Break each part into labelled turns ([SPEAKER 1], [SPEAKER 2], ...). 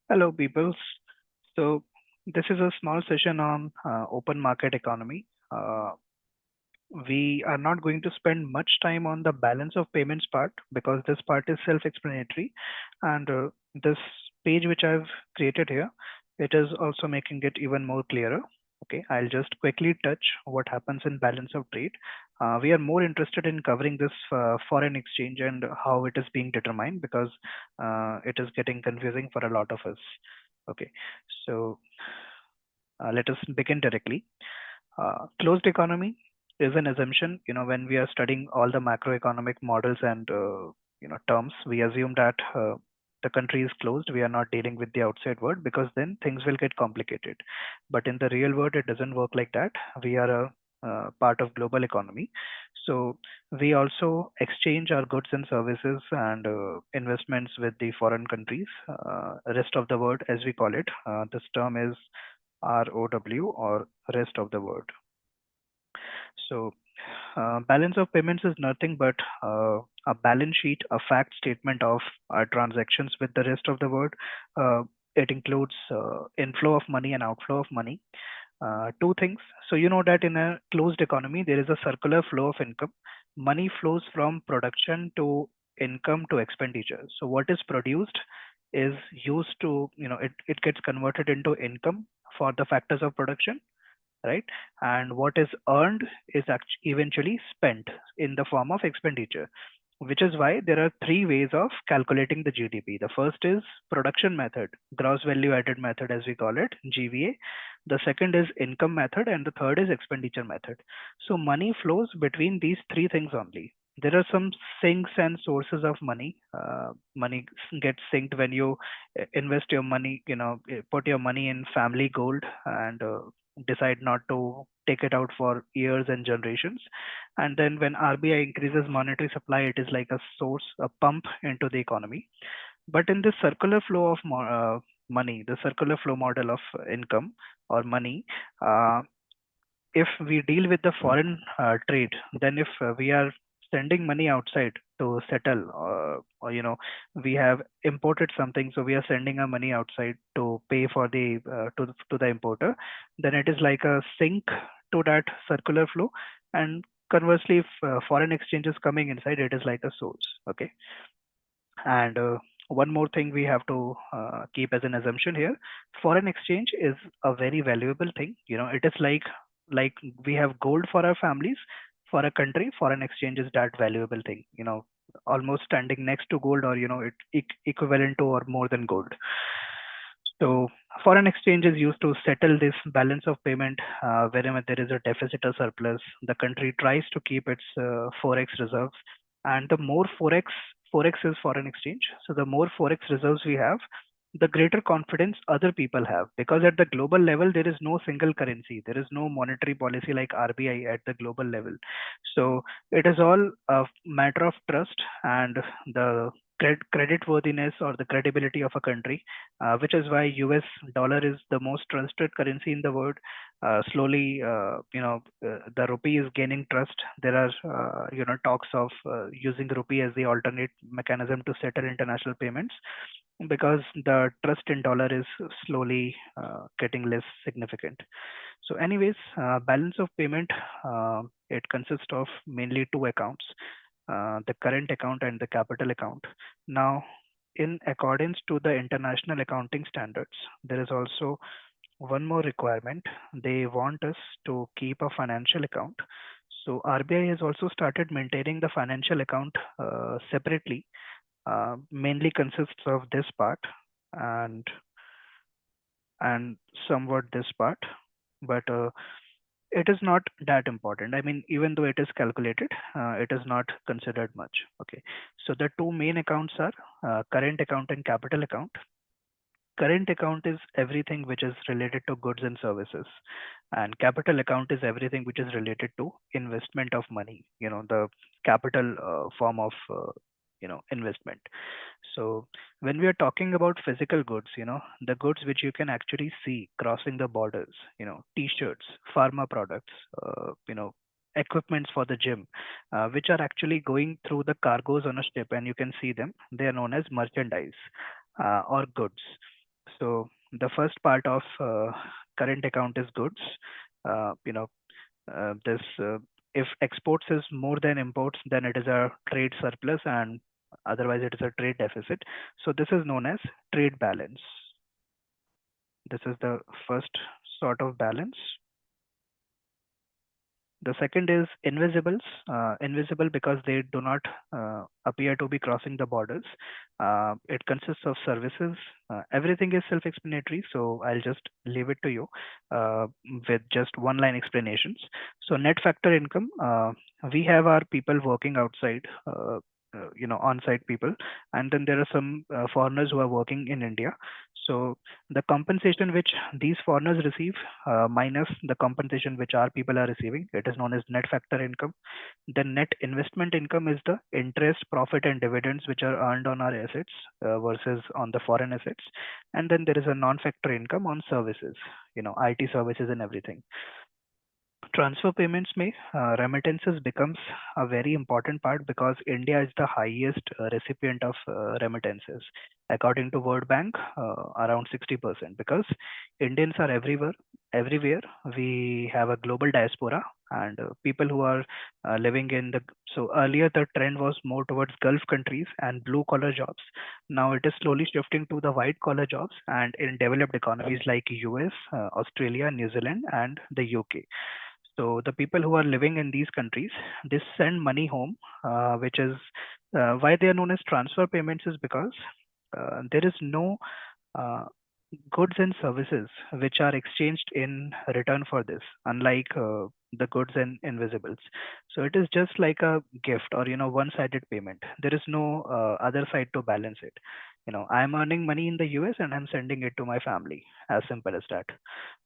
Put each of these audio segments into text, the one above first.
[SPEAKER 1] Hello, people. So, this is a small session on open market economy. We are not going to spend much time on the balance of payments part because this part is self-explanatory, and this page which I've created here, it is also making it even more clearer. Okay, I'll just quickly touch what happens in balance of trade. We are more interested in covering this foreign exchange and how it is being determined because it is getting confusing for a lot of us. Okay, so let us begin directly. Closed economy is an assumption. When we are studying all the macroeconomic models and terms, we assume that the country is closed. We are not dealing with the outside world because then things will get complicated. But in the real world, it doesn't work like that. We are a part of global economy, so we also exchange our goods and services and investments with the foreign countries, rest of the world, as we call it. This term is ROW, or rest of the world. So, balance of payments is nothing but a balance sheet, a fact statement of our transactions with the rest of the world. Uh, it includes inflow of money and outflow of money. Two things. So, you know that in a closed economy, there is a circular flow of income. Money flows from production to income to expenditure. So, what is produced is used to, it gets converted into income for the factors of production, right? And what is earned is eventually spent in the form of expenditure, which is why there are three ways of calculating the GDP. The first is production method, gross value added method, as we call it, GVA. The second is income method, and the third is expenditure method. So money flows between these three things only. There are some sinks and sources of money. Money gets synced when you invest your money, put your money in family gold and decide not to take it out for years and generations. And then when RBI increases monetary supply, it is like a source, a pump into the economy. But in this circular flow of money, the circular flow model of income or money, uh, if we deal with the foreign trade, then if we are sending money outside to settle, we have imported something, so we are sending our money outside to pay for the to the importer, then it is like a sink to that circular flow. And conversely, if foreign exchange is coming inside, it is like a source. Okay, and one more thing we have to keep as an assumption here: foreign exchange is a very valuable thing. It is like we have gold for our families. For a country, foreign exchange is that valuable thing. Almost standing next to gold, or it equivalent to or more than gold. So foreign exchange is used to settle this balance of payment wherever there is a deficit or surplus. The country tries to keep its forex reserves, and the more forex is foreign exchange. So the more forex reserves we have, the greater confidence other people have, because at the global level there is no single currency, there is no monetary policy like RBI at the global level. So it is all a matter of trust and the credit worthiness or the credibility of a country, which is why US dollar is the most trusted currency in the world. Slowly, the rupee is gaining trust. There are, talks of using rupee as the alternate mechanism to settle international payments, because the trust in dollar is slowly getting less significant. So, anyways, balance of payment, it consists of mainly two accounts, the current account and the capital account. Now, in accordance to the international accounting standards, there is also one more requirement. They want us to keep a financial account. So RBI has also started maintaining the financial account separately. Mainly consists of this part and and somewhat this part, but it is not that important. I mean, even though it is calculated, it is not considered much. Okay, so the two main accounts are current account and capital account. Current account is everything which is related to goods and services, and capital account is everything which is related to investment of money, the capital form of investment. So when we are talking about physical goods, the goods which you can actually see crossing the borders, t-shirts, pharma products, equipments for the gym, which are actually going through the cargoes on a ship and you can see them, they are known as merchandise or goods. So the first part of current account is goods. You know, this if exports is more than imports, then it is a trade surplus, and otherwise it is a trade deficit. So this is known as trade balance. This is the first sort of balance. The second is invisibles. Invisible because they do not appear to be crossing the borders. It consists of services. Everything is self-explanatory, so I'll just leave it to you with just one-line explanations. So net factor income. We have our people working outside. On-site people, and then there are some foreigners who are working in India. So the compensation which these foreigners receive minus the compensation which our people are receiving. It is known as net factor income. The net investment income is the interest, profit, and dividends which are earned on our assets versus on the foreign assets. And then there is a non-factor income on services, IT services and everything. Transfer payments may remittances becomes a very important part because India is the highest recipient of remittances. According to World Bank, around 60%, because Indians are everywhere. We have a global diaspora, and people who are living in the, so earlier the trend was more towards Gulf countries and blue collar jobs. Now it is slowly shifting to the white collar jobs, and in developed economies like US, Australia, New Zealand, and the UK. So the people who are living in these countries, they send money home, which is why they are known as transfer payments, is because there is no uh, goods and services which are exchanged in return for this, unlike the goods and invisibles. So it is just like a gift, or one-sided payment. There is no other side to balance it. I'm earning money in the US and I'm sending it to my family. As simple as that.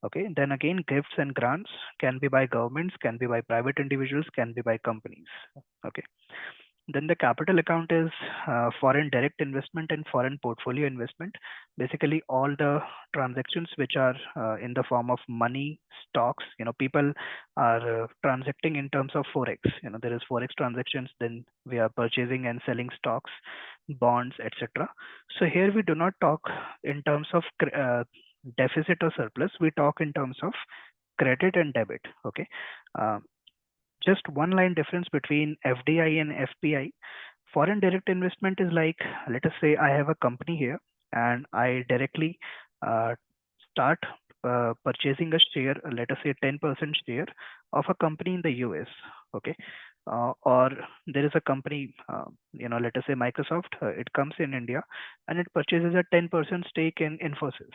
[SPEAKER 1] Okay. Then again, gifts and grants can be by governments, can be by private individuals, can be by companies. Okay. Then the capital account is foreign direct investment and foreign portfolio investment. Basically, all the transactions which are in the form of money, stocks. People are transacting in terms of forex. There is forex transactions. Then we are purchasing and selling stocks, bonds, etc. So here we do not talk in terms of deficit or surplus. We talk in terms of credit and debit. Okay. Uh, just one line difference between FDI and FPI. Foreign direct investment is like, let us say I have a company here and I directly uh, start purchasing a share, let us say 10% share of a company in the US. Okay. Or there is a company, let us say Microsoft, it comes in India and it purchases a 10% stake in Infosys.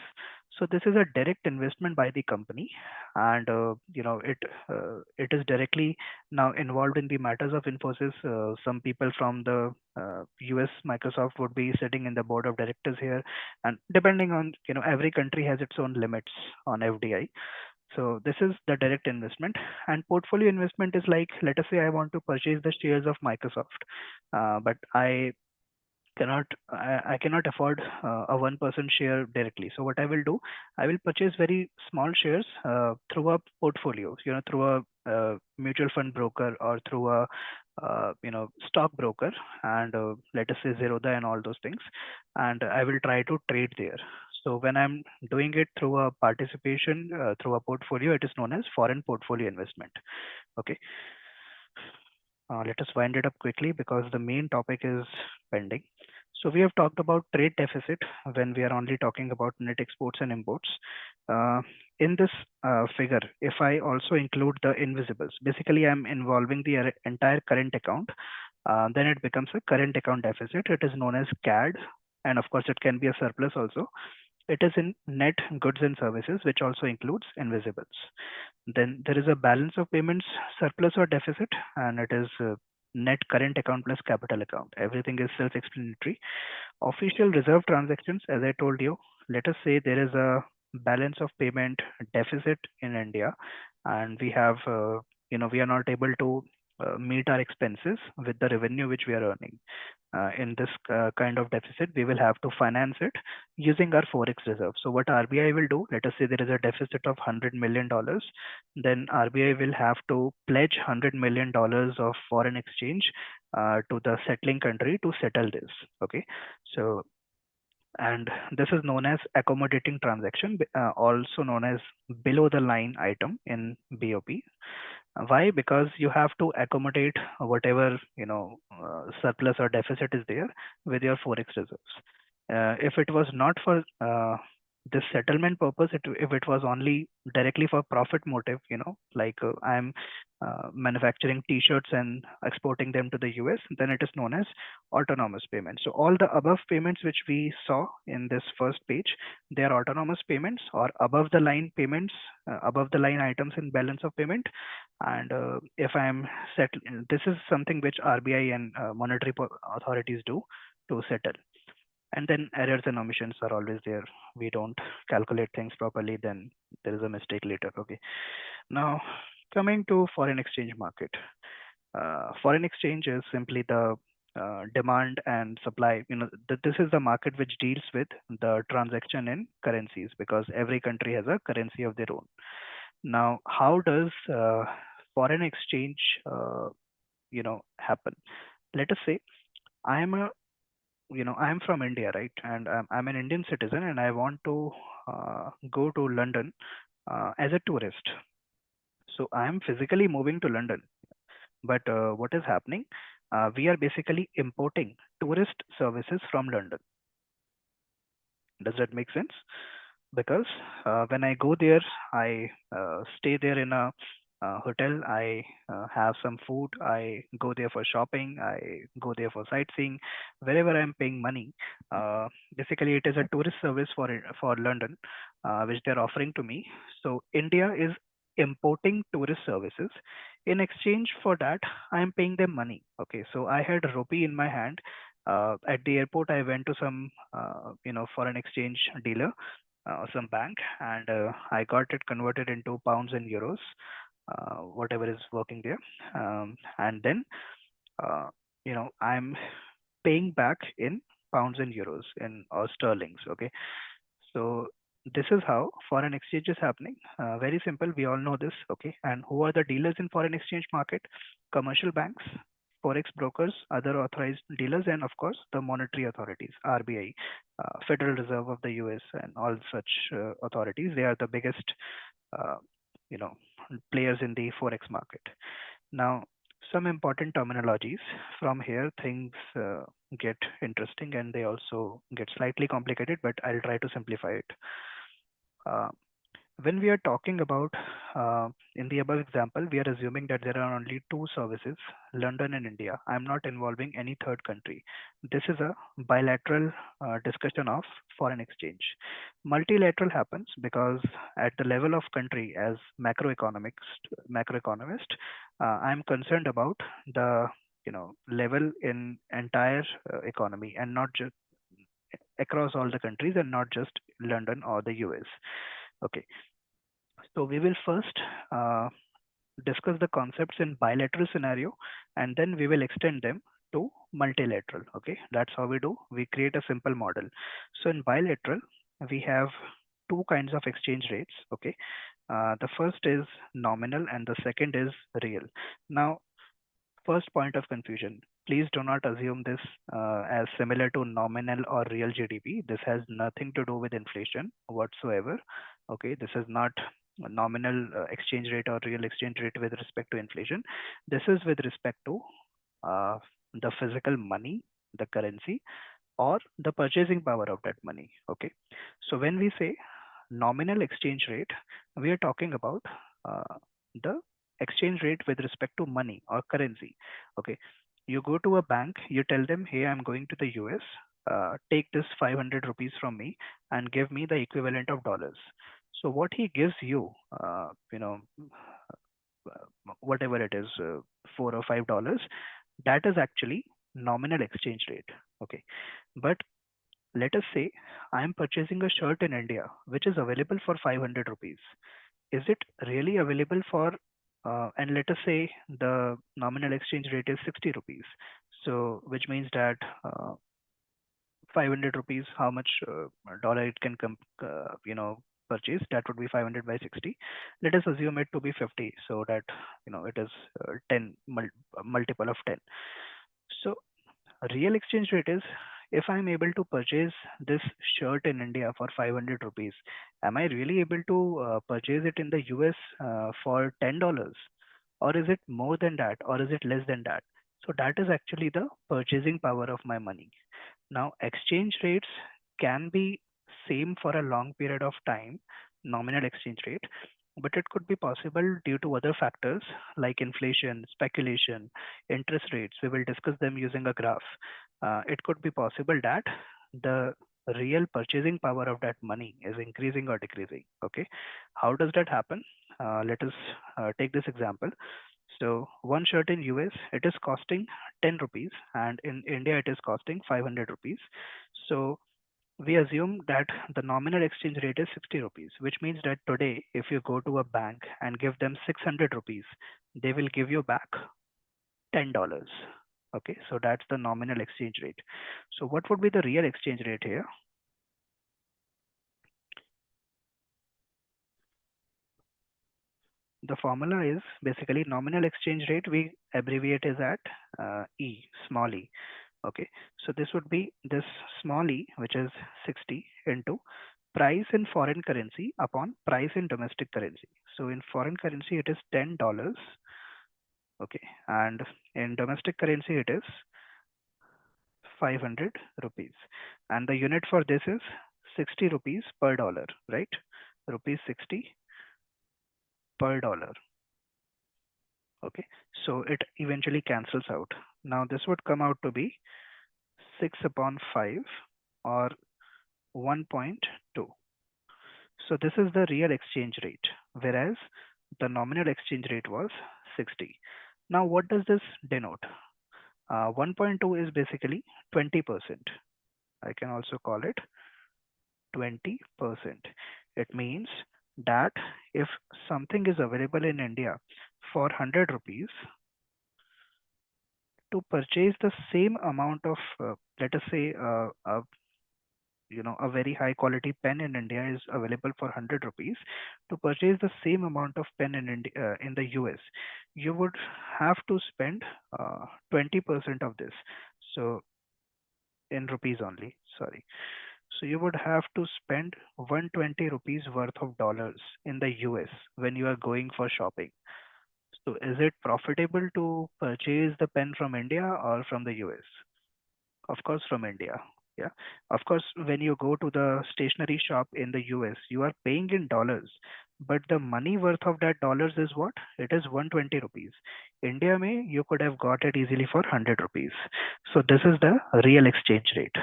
[SPEAKER 1] So this is a direct investment by the company, and it is directly now involved in the matters of Infosys. Some people from the US Microsoft would be sitting in the board of directors here, and depending on, every country has its own limits on FDI. So this is the direct investment. And portfolio investment is like, let us say I want to purchase the shares of Microsoft, but I cannot afford a 1% share directly. So what I will do, I will purchase very small shares through a portfolio, through a mutual fund broker, or through a stock broker, and let us say Zerodha and all those things, and I will try to trade there. So when I'm doing it through a participation through a portfolio, it is known as foreign portfolio investment. Okay. Let us wind it up quickly because the main topic is pending. So we have talked about trade deficit when we are only talking about net exports and imports. Uh, in this figure, if I also include the invisibles, basically I'm involving the entire current account, then it becomes a current account deficit. It is known as CAD, and of course it can be a surplus also. It is in net goods and services, which also includes invisibles. Then there is a balance of payments, surplus or deficit, and it is net current account plus capital account. Everything is self-explanatory. Official reserve transactions, as I told you, let us say there is a balance of payment deficit in India, and we have, we are not able to meet our expenses with the revenue which we are earning. In this kind of deficit, we will have to finance it using our forex reserve. So what RBI will do, let us say there is a deficit of $100 million, then RBI will have to pledge $100 million of foreign exchange to the settling country to settle this. Okay, so and this is known as accommodating transaction, also known as below the line item in BOP. Why? Because you have to accommodate whatever surplus or deficit is there with your forex reserves. If it was not for this settlement purpose, if it was only directly for profit motive, like I'm manufacturing T-shirts and exporting them to the US, then it is known as autonomous payments. So all the above payments which we saw in this first page, they are autonomous payments or above the line payments, above the line items in balance of payment. And if I'm this is something which RBI and monetary authorities do to settle. And then errors and omissions are always there. We don't calculate things properly, then there is a mistake later. Okay. Now, coming to foreign exchange market. Foreign exchange is simply the demand and supply. This is the market which deals with the transaction in currencies, because every country has a currency of their own. Now, how does foreign exchange, happen? Let us say I am a, I am from India, right? And I'm an Indian citizen, and I want to go to London as a tourist. So I am physically moving to London, but what is happening? We are basically importing tourist services from London. Does that make sense? Because when I go there, I stay there in a hotel. I have some food. I go there for shopping. I go there for sightseeing. Wherever I'm paying money, basically it is a tourist service for London, which they're offering to me. So India is importing tourist services. In exchange for that, I am paying them money. Okay, so I had rupee in my hand. At the airport, I went to some foreign exchange dealer, some bank, and I got it converted into pounds and euros, whatever is working there. And then, I'm paying back in pounds and euros in or sterlings. Okay. So this is how foreign exchange is happening. Very simple. We all know this. Okay. And who are the dealers in foreign exchange market? Commercial banks, forex brokers, other authorized dealers, and of course the monetary authorities, RBI, Federal Reserve of the US, and all such authorities. They are the biggest, uh, you know, players in the forex market. Now, some important terminologies. From here, things get interesting and they also get slightly complicated, but I'll try to simplify it. Uh, when we are talking about, in the above example, we are assuming that there are only two services, London and India. I'm not involving any third country. This is a bilateral discussion of foreign exchange. Multilateral happens because at the level of country, as macroeconomist, I'm concerned about the level in entire economy and not just across all the countries and not just London or the US. Okay, so we will first discuss the concepts in bilateral scenario, and then we will extend them to multilateral. Okay, that's how we do. We create a simple model. So in bilateral, we have two kinds of exchange rates. Okay, the first is nominal and the second is real. Now, first point of confusion. Please do not assume this as similar to nominal or real GDP. This has nothing to do with inflation whatsoever. Okay, this is not a nominal exchange rate or real exchange rate with respect to inflation. This is with respect to uh, the physical money, the currency, or the purchasing power of that money. Okay, so when we say nominal exchange rate, we are talking about the exchange rate with respect to money or currency. Okay, you go to a bank, you tell them, hey, I'm going to the US, take this 500 rupees from me and give me the equivalent of dollars. So what he gives you, whatever it is, $4 or $5, that is actually nominal exchange rate. Okay, but let us say I am purchasing a shirt in India, which is available for 500 rupees. Is it really available for, and let us say the nominal exchange rate is 60 rupees. So, which means that 500 rupees, how much dollar it can purchase? That would be 500 by 60. Let us assume it to be 50, so that it is 10 multiple of 10. So real exchange rate is if I'm able to purchase this shirt in India for 500 rupees, am I really able to purchase it in the US for $10? Or is it more than that? Or is it less than that? So that is actually the purchasing power of my money. Now, exchange rates can be same for a long period of time, nominal exchange rate, but it could be possible due to other factors like inflation, speculation, interest rates. We will discuss them using a graph. It could be possible that the real purchasing power of that money is increasing or decreasing. Okay, how does that happen? Let us take this example. So one shirt in US it is costing 10 rupees and in India it is costing 500 rupees. So we assume that the nominal exchange rate is 60 rupees, which means that today if you go to a bank and give them 600 rupees, they will give you back $10. Okay, so that's the nominal exchange rate. So what would be the real exchange rate here? The formula is basically nominal exchange rate. We abbreviate is at E, small e. Okay, so this would be this small e, which is 60 into price in foreign currency upon price in domestic currency. So in foreign currency, it is $10. Okay, and in domestic currency, it is 500 rupees. And the unit for this is 60 rupees per dollar, right? Rupees 60 per dollar. Okay, so it eventually cancels out. Now this would come out to be 6 upon 5 or 1.2. So this is the real exchange rate, whereas the nominal exchange rate was 60. Now what does this denote? 1.2 is basically 20%. I can also call it 20%. It means that if something is available in India for 100 rupees, to purchase the same amount of, let us say, a very high quality pen in India is available for 100 rupees. To purchase the same amount of pen in India, in the US, you would have to spend 20% of this. So in rupees only, sorry. So you would have to spend 120 rupees worth of dollars in the US when you are going for shopping. So is it profitable to purchase the pen from India or from the US? Of course, from India. Yeah. Of course, when you go to the stationery shop in the US, you are paying in dollars, but the money worth of that dollars is what? It is 120 rupees. India may you could have got it easily for 100 rupees. So this is the real exchange rate.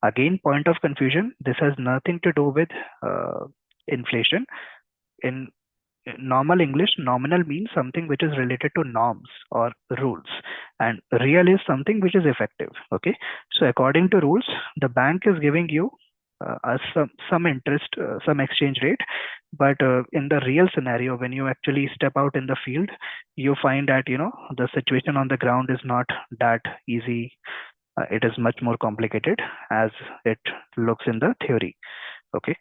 [SPEAKER 1] Again, point of confusion. This has nothing to do with inflation. In normal English, nominal means something which is related to norms or rules, and real is something which is effective. Okay, so according to rules, the bank is giving you some interest, some exchange rate, but in the real scenario, when you actually step out in the field, you find that the situation on the ground is not that easy. It is much more complicated as it looks in the theory. Okay,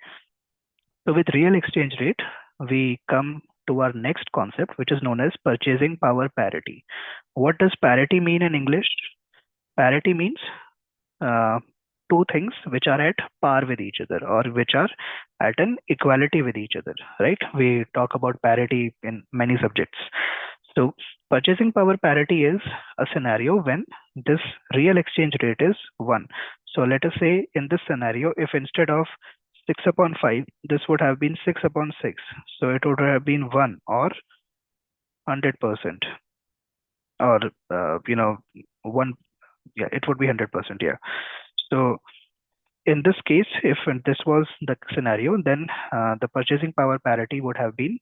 [SPEAKER 1] so with real exchange rate, we come to our next concept, which is known as purchasing power parity. What does parity mean in English? Parity means uh, two things which are at par with each other or which are at an equality with each other, right? We talk about parity in many subjects. So purchasing power parity is a scenario when this real exchange rate is 1. So let us say in this scenario, if instead of 6 upon 5, this would have been 6 upon 6. So it would have been 1 or 100% or, 1, yeah, it would be 100%. Yeah. So in this case, if this was the scenario, then the purchasing power parity would have been,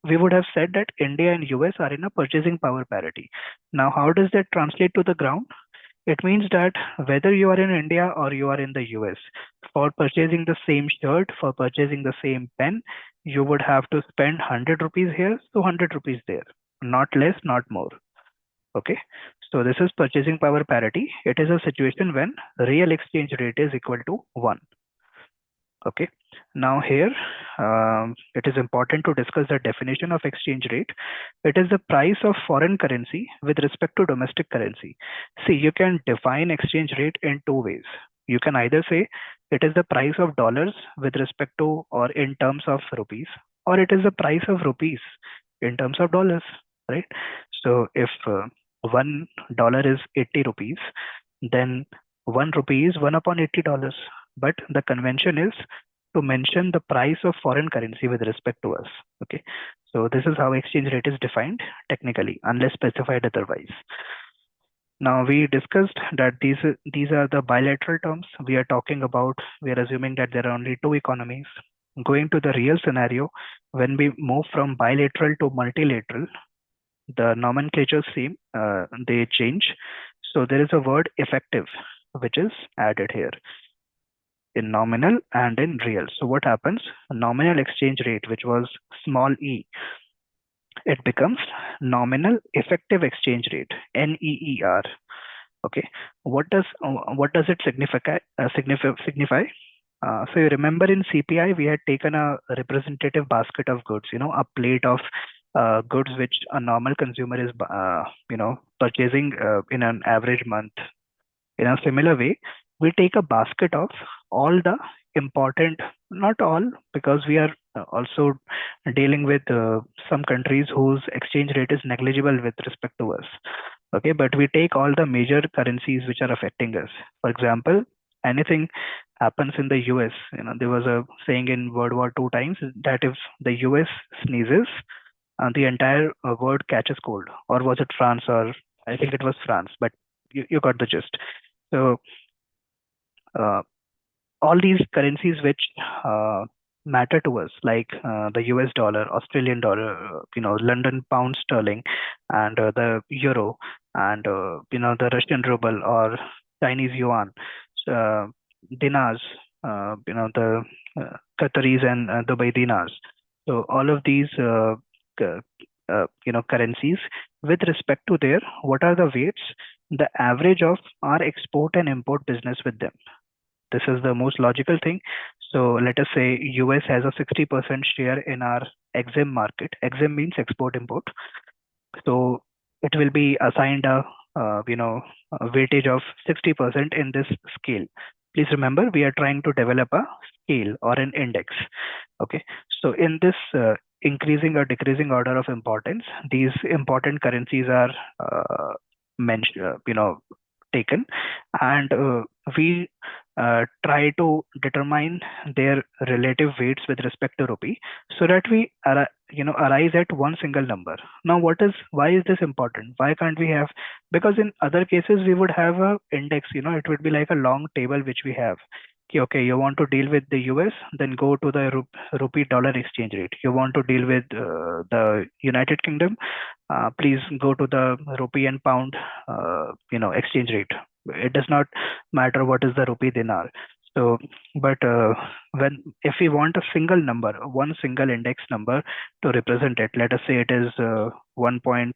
[SPEAKER 1] we would have said that India and US are in a purchasing power parity. Now, how does that translate to the ground? It means that whether you are in India or you are in the US, for purchasing the same shirt, for purchasing the same pen, you would have to spend 100 rupees here, so 100 rupees there. Not less, not more. Okay. So this is purchasing power parity. It is a situation when real exchange rate is equal to 1. Okay. Now here, it is important to discuss the definition of exchange rate. It is the price of foreign currency with respect to domestic currency. See, you can define exchange rate in two ways. You can either say it is the price of dollars with respect to or in terms of rupees, or it is the price of rupees in terms of dollars, right? So if $1 is 80 rupees, then 1 rupee is 1 upon $80. But the convention is to mention the price of foreign currency with respect to us. Okay, so this is how exchange rate is defined technically, unless specified otherwise. Now we discussed that these are the bilateral terms we are talking about. We are assuming that there are only two economies. Going to the real scenario, when we move from bilateral to multilateral, the nomenclature same, they change. So there is a word effective, which is added here in nominal and in real. So what happens? Nominal exchange rate, which was small e, it becomes nominal effective exchange rate, NEER. Okay, what does it signify? So you remember in CPI we had taken a representative basket of goods, a plate of goods which a normal consumer is purchasing in an average month. In a similar way, we take a basket of all the important, not all, because we are also dealing with some countries whose exchange rate is negligible with respect to us. Okay, but we take all the major currencies which are affecting us. For example, anything happens in the US, there was a saying in World War II times that if the US sneezes, the entire world catches cold. Or was it France? Or I think it was France, but you got the gist. So uh, all these currencies which matter to us, like the US dollar, Australian dollar, London pound sterling, and the euro, and the Russian ruble or Chinese yuan, uh, dinars, the Qataris and Dubai dinars. So all of these c- currencies, with respect to their, what are the weights, the average of our export and import business with them. This is the most logical thing. So let us say US has a 60% share in our EXIM market. EXIM means export import. So it will be assigned a weightage of 60% in this scale. Please remember, we are trying to develop a scale or an index. Okay. So in this increasing or decreasing order of importance, these important currencies are mentioned, taken, and we try to determine their relative weights with respect to rupee, so that we arise at one single number. Now why is this important? Why can't we have, because in other cases we would have a index, it would be like a long table which we have. Okay, you want to deal with the US, then go to the rupee dollar exchange rate. You want to deal with the United Kingdom, please go to the rupee and pound exchange rate. It does not matter what is the rupee dinar. So but when if we want a single number, one single index number to represent it, let us say it is 1.6,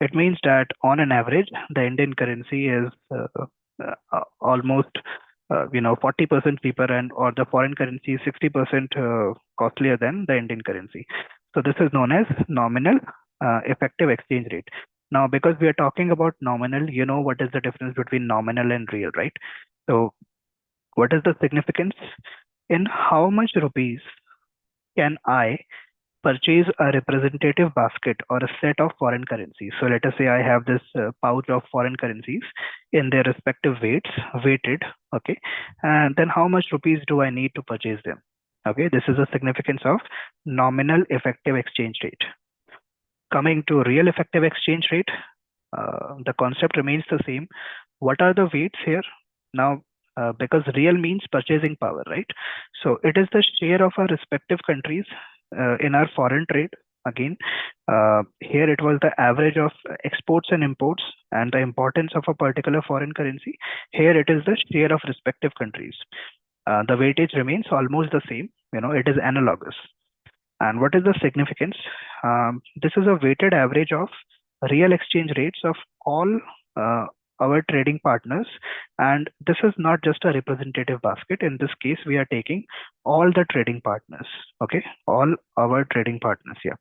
[SPEAKER 1] it means that on an average the Indian currency is almost 40% cheaper, and or the foreign currency is 60% costlier than the Indian currency. So this is known as nominal effective exchange rate. Now, because we are talking about nominal, what is the difference between nominal and real, right? So what is the significance? In how much rupees can I purchase a representative basket or a set of foreign currencies? So let us say I have this pouch of foreign currencies in their respective weights, weighted, okay? And then how much rupees do I need to purchase them? Okay, this is the significance of nominal effective exchange rate. Coming to real effective exchange rate, the concept remains the same. What are the weights here? Now, because real means purchasing power, right? So it is the share of our respective countries in our foreign trade. Again, here it was the average of exports and imports and the importance of a particular foreign currency. Here it is the share of respective countries. The weightage remains almost the same. It is analogous. And what is the significance? This is a weighted average of real exchange rates of all our trading partners, and this is not just a representative basket. In this case, we are taking all the trading partners, okay, all our trading partners here,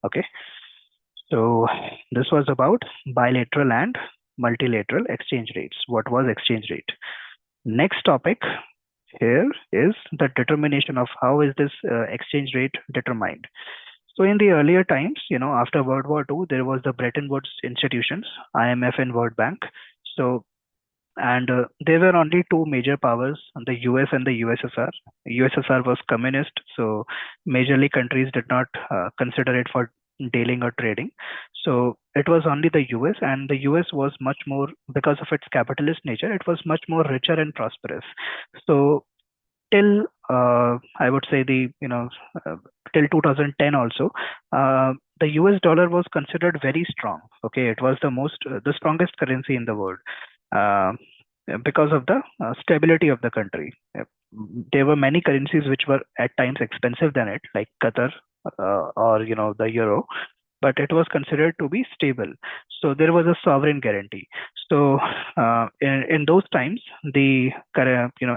[SPEAKER 1] okay. So this was about bilateral and multilateral exchange rates. What was exchange rate? Next topic here is the determination of how is this exchange rate determined. So in the earlier times, after World War II, there was the Bretton Woods institutions, IMF and World Bank. So, and there were only two major powers, the US and the USSR. USSR was communist, so majorly countries did not consider it for dealing or trading. So it was only the US, and the US was much more, because of its capitalist nature, it was much more richer and prosperous. So till I would say uh, till 2010 also, the US dollar was considered very strong. Okay, it was the strongest currency in the world, uh, because of the stability of the country. There were many currencies which were at times expensive than it, like Qatar, or the euro, but it was considered to be stable. So there was a sovereign guarantee. So in those times, the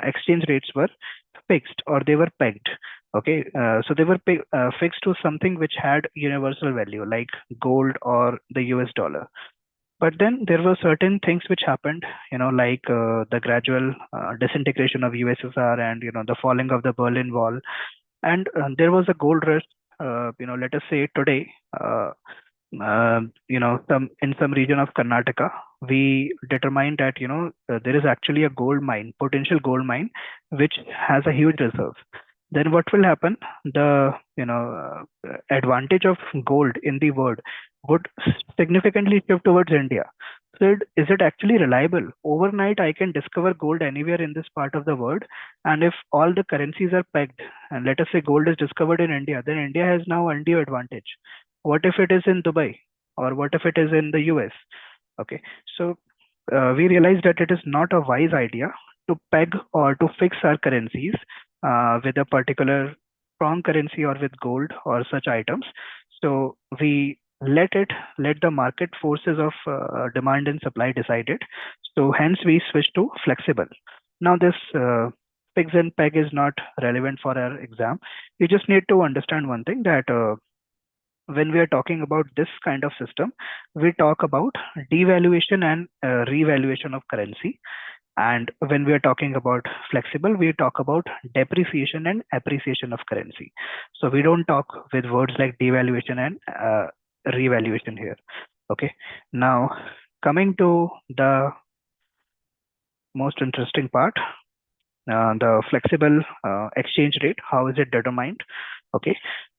[SPEAKER 1] exchange rates were fixed, or they were pegged. Okay, so they were fixed to something which had universal value, like gold or the US dollar. But then there were certain things which happened, like the gradual disintegration of USSR, and the falling of the Berlin Wall, and there was a gold rush. Let us say today, some in some region of Karnataka, we determined that there is actually a gold mine, potential gold mine, which has a huge reserve. Then what will happen? The advantage of gold in the world would significantly shift towards India. So is it actually reliable? Overnight, I can discover gold anywhere in this part of the world, and if all the currencies are pegged, and let us say gold is discovered in India, then India has now undue advantage. What if it is in Dubai, or what if it is in the US? Okay, so we realized that it is not a wise idea to peg or to fix our currencies with a particular strong currency or with gold or such items. So we let the market forces of demand and supply decide it. So hence we switch to flexible. Now this fix and peg is not relevant for our exam. You just need to understand one thing, that when we are talking about this kind of system, we talk about devaluation and revaluation of currency. And when we are talking about flexible, we talk about depreciation and appreciation of currency. So we don't talk with words like devaluation and revaluation here. Okay. Now, coming to the most interesting part, the flexible exchange rate, how is it determined? Okay.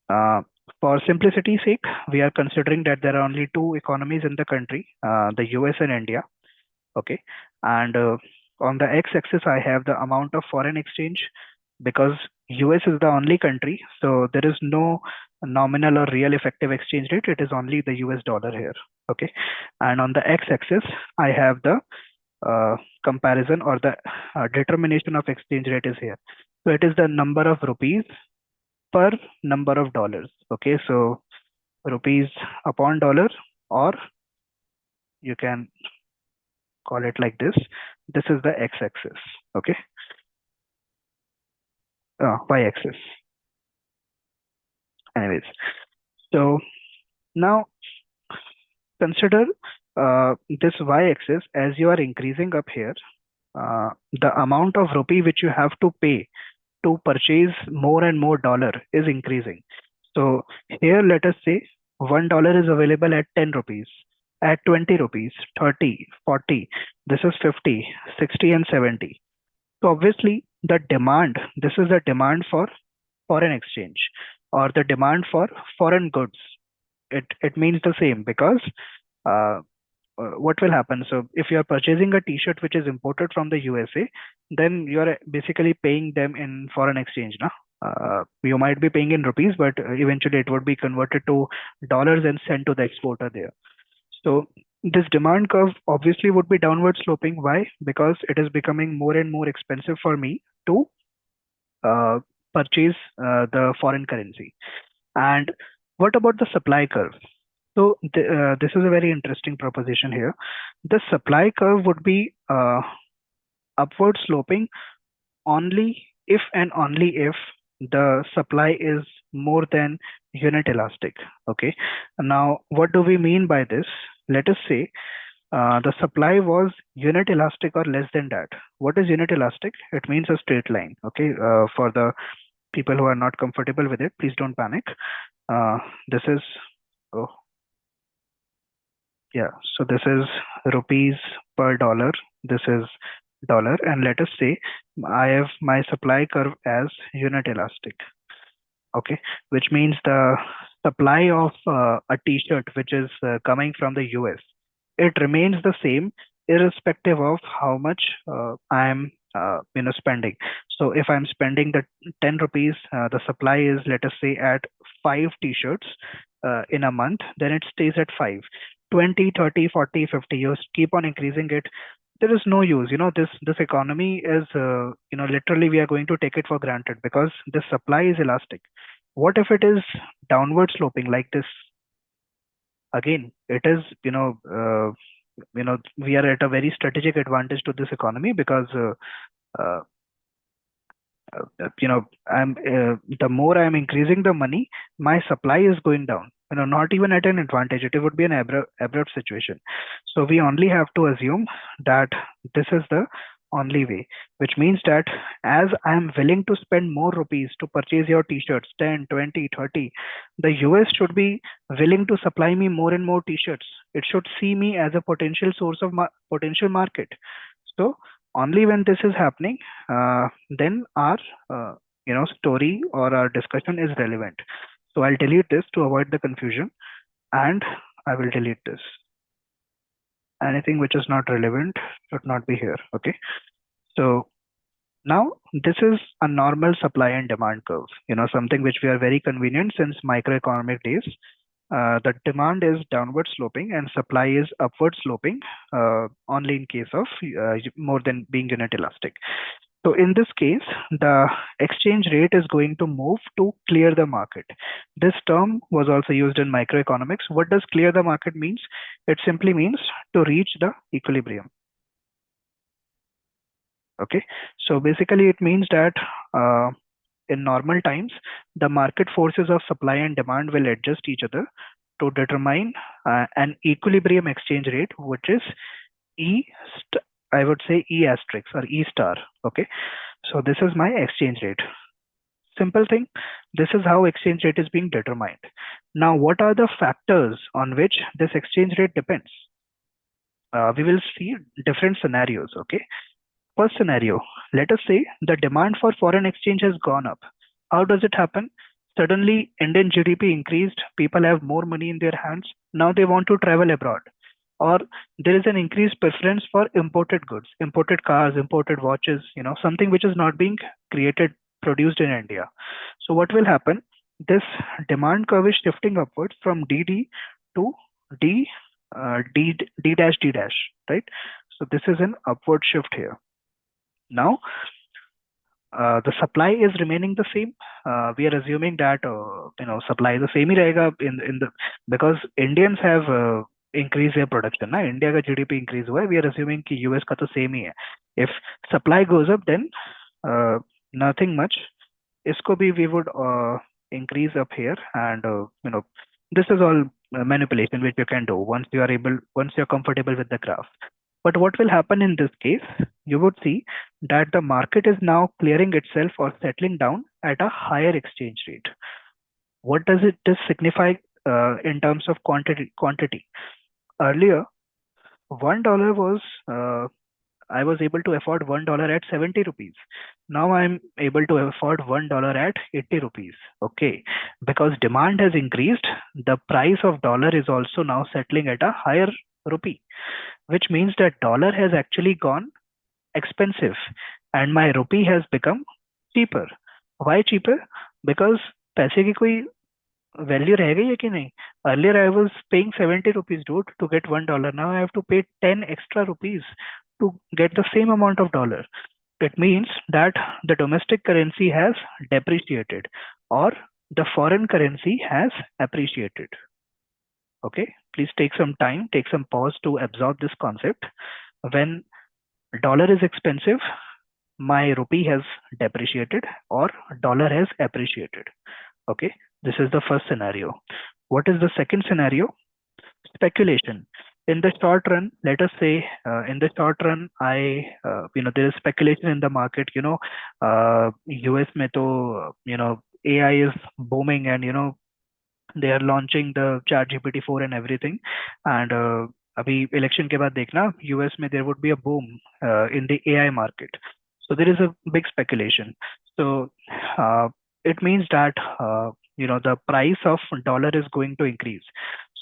[SPEAKER 1] Uh, for simplicity's sake, we are considering that there are only two economies in the country, the US and India. Okay. And on the x-axis, I have the amount of foreign exchange, because US is the only country, so there is no nominal or real effective exchange rate. It is only the US dollar here. Okay. And on the x-axis, I have the comparison, or the determination of exchange rate is here. So it is the number of rupees per number of dollars. Okay, so rupees upon dollar, or you can call it like this. This is the x-axis. Okay, y-axis. Anyways, so now consider this y-axis. As you are increasing up here, the amount of rupee which you have to pay to purchase more and more dollar is increasing. So here, let us say $1 is available at 10 rupees, at 20 rupees, 30, 40. This is 50, 60, and 70. So obviously the demand, this is the demand for foreign exchange, or the demand for foreign goods. It means the same, because uh, what will happen? So if you are purchasing a T-shirt which is imported from the USA, then you are basically paying them in foreign exchange, no? You might be paying in rupees, but eventually it would be converted to dollars and sent to the exporter there. So this demand curve obviously would be downward sloping. Why? Because it is becoming more and more expensive for me to uh, purchase the foreign currency. And what about the supply curve? So this is a very interesting proposition here. The supply curve would be upward sloping only if and only if the supply is more than unit elastic. Okay. Now, what do we mean by this? Let us say the supply was unit elastic or less than that. What is unit elastic? It means a straight line. Okay. For the people who are not comfortable with it, please don't panic. This is, oh, yeah. So this is rupees per dollar. This is dollar. And let us say I have my supply curve as unit elastic. Okay, which means the supply of a t-shirt which is coming from the US, it remains the same irrespective of how much I'm spending. So if I'm spending the 10 rupees, the supply is, let us say, at five t-shirts in a month, then it stays at five. 20, 30, 40, 50 years, keep on increasing it. There is no use. This economy is, literally we are going to take it for granted because the supply is elastic. What if it is downward sloping like this? Again, it is, we are at a very strategic advantage to this economy because uh, I'm the more I'm increasing the money, my supply is going down. Not even at an advantage. It would be an abrupt situation. So we only have to assume that this is the only way, which means that as I'm willing to spend more rupees to purchase your t-shirts, 10, 20, 30, the US should be willing to supply me more and more t-shirts. It should see me as a potential source of potential market. So only when this is happening, then our story or our discussion is relevant. So I'll delete this to avoid the confusion, and I will delete this. Anything which is not relevant should not be here. Okay. So now this is a normal supply and demand curve. Something which we are very convenient since microeconomic days. The demand is downward sloping and supply is upward sloping only in case of more than being unit elastic. So in this case, the exchange rate is going to move to clear the market. This term was also used in microeconomics. What does clear the market means? It simply means to reach the equilibrium. Okay. So basically it means that in normal times, the market forces of supply and demand will adjust each other to determine an equilibrium exchange rate, which is E, I would say E asterisk or E star. Okay. So this is my exchange rate. Simple thing. This is how exchange rate is being determined. Now, what are the factors on which this exchange rate depends? We will see different scenarios. Okay. First scenario, let us say the demand for foreign exchange has gone up. How does it happen? Suddenly, Indian GDP increased, people have more money in their hands, now they want to travel abroad. Or there is an increased preference for imported goods, imported cars, imported watches, something which is not being created, produced in India. So what will happen? This demand curve is shifting upwards from DD to D, D dash D dash, right? So this is an upward shift here. Now, the supply is remaining the same. We are assuming that supply is the same ही रहेगा in the because Indians have increased their production ना India का GDP increase हुआ है. We are assuming कि US का तो same ही है. If supply goes up, then nothing much. इसको भी we would increase up here, and this is all manipulation which you can do once you're comfortable with the graph. But what will happen in this case? You would see that the market is now clearing itself or settling down at a higher exchange rate. What does it this signify in terms of quantity? Earlier, $1 was I was able to afford $1 at 70 rupees. Now I'm able to afford $1 at 80 rupees. Okay. Because demand has increased, the price of dollar is also now settling at a higher rupee, which means that dollar has actually gone expensive and my rupee has become cheaper. Why cheaper? Because पैसे की कोई value रह गई है कि नहीं? Earlier I was paying 70 rupees, dude, to get $1. Now I have to pay 10 extra rupees to get the same amount of dollar. It means that the domestic currency has depreciated or the foreign currency has appreciated. Okay, please take some time, take some pause to absorb this concept. When dollar is expensive, my rupee has depreciated or dollar has appreciated. Okay, this is the first scenario. What is the second scenario? Speculation. In the short run, let us say, in the short run, there is speculation in the market. US में तो, AI is booming, and they are launching the chat GPT 4 and everything. And अभी election के बाद देखना, US में there would be a boom in the AI market. So there is a big speculation. So uh, it means that the price of dollar is going to increase.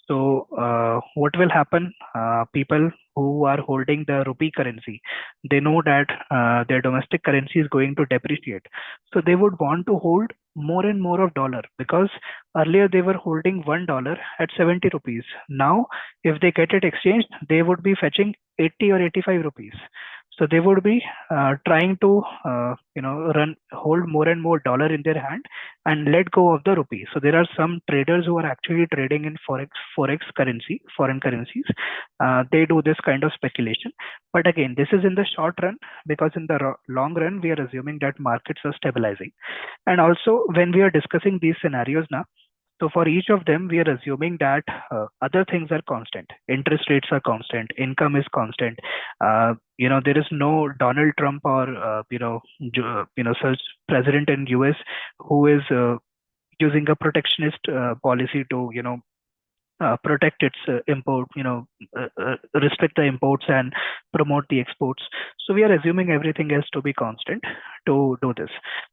[SPEAKER 1] So what will happen? People who are holding the rupee currency, they know that their domestic currency is going to depreciate. So they would want to hold more and more of dollar, because earlier they were holding $1 at 70 rupees. Now, if they get it exchanged, they would be fetching 80 or 85 rupees. So they would be trying to run hold more and more dollar in their hand and let go of the rupee. So there are some traders who are actually trading in forex currency, foreign currencies. They do this kind of speculation. But again, this is in the short run, because in the long run, we are assuming that markets are stabilizing. And also, when we are discussing these scenarios now, so for each of them, we are assuming that other things are constant. Interest rates are constant. Income is constant. There is no Donald Trump or such president in US who is using a protectionist policy to protect its restrict the imports and promote the exports. So we are assuming everything else to be constant to do this.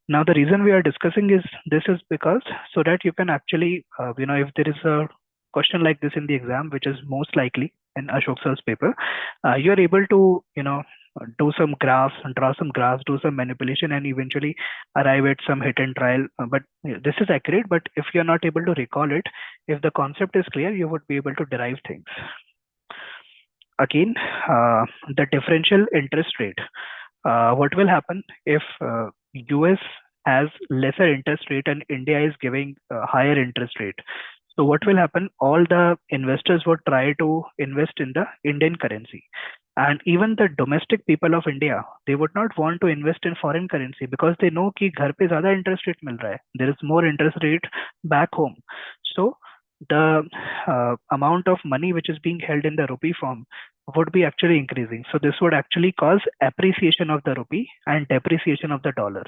[SPEAKER 1] Now, the reason we are discussing is this is because so that you can actually, if there is a question like this in the exam, which is most likely in Ashok sir's paper, you are able to, do some graphs, draw some graphs, do some manipulation, and eventually arrive at some hit and trial. But this is accurate. But if you are not able to recall it, if the concept is clear, you would be able to derive things. Again, the differential interest rate. What will happen if US has lesser interest rate and India is giving higher interest rate? So what will happen? All the investors would try to invest in the Indian currency. And even the domestic people of India, they would not want to invest in foreign currency, because they know कि घर पे ज़्यादा interest rate मिल रहा है. There is more interest rate back home. So the amount of money which is being held in the rupee form would be actually increasing. So this would actually cause appreciation of the rupee and depreciation of the dollar.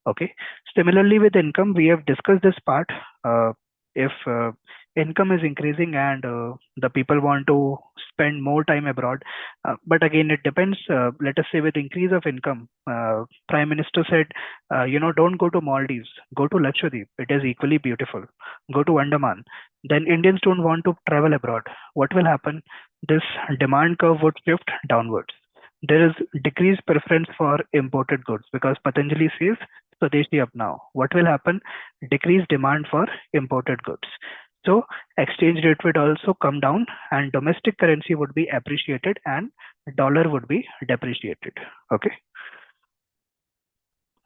[SPEAKER 1] Okay. Similarly, with income, we have discussed this part. If income is increasing and the people want to spend more time abroad, but again, it depends. Let us say with increase of income, Prime Minister said, don't go to Maldives, go to Lakshadweep. It is equally beautiful. Go to Andaman. Then Indians don't want to travel abroad. What will happen? This demand curve would shift downwards. There is decreased preference for imported goods, because Patanjali says Swadeshi apnao. What will happen? Decreased demand for imported goods. So exchange rate would also come down, and domestic currency would be appreciated and dollar would be depreciated. Okay.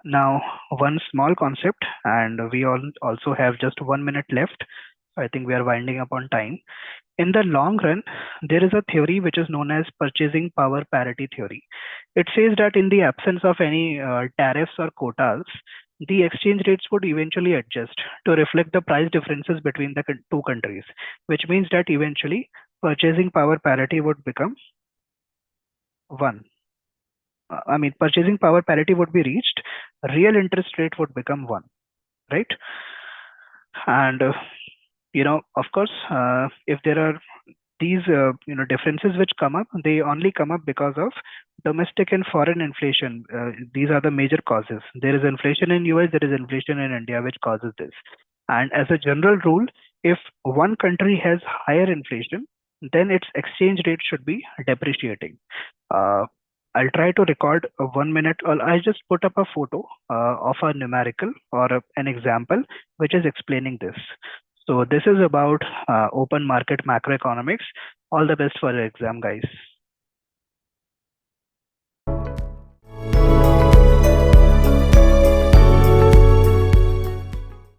[SPEAKER 1] Now, one small concept, and we all also have just 1 minute left. I think we are winding up on time. In the long run, there is a theory which is known as purchasing power parity theory. It says that in the absence of any tariffs or quotas, the exchange rates would eventually adjust to reflect the price differences between the two countries, which means that eventually purchasing power parity would become one. Purchasing power parity would be reached, real interest rate would become one, right? And of course, if there are these differences which come up, they only come up because of domestic and foreign inflation. These are the major causes. There is inflation in US, there is inflation in India, which causes this. And as a general rule, if one country has higher inflation, then its exchange rate should be depreciating. uh, I'll try to record a 1 minute, or I just put up a photo of a numerical or an example which is explaining this. So this is about open market macroeconomics. All the best for your exam, guys.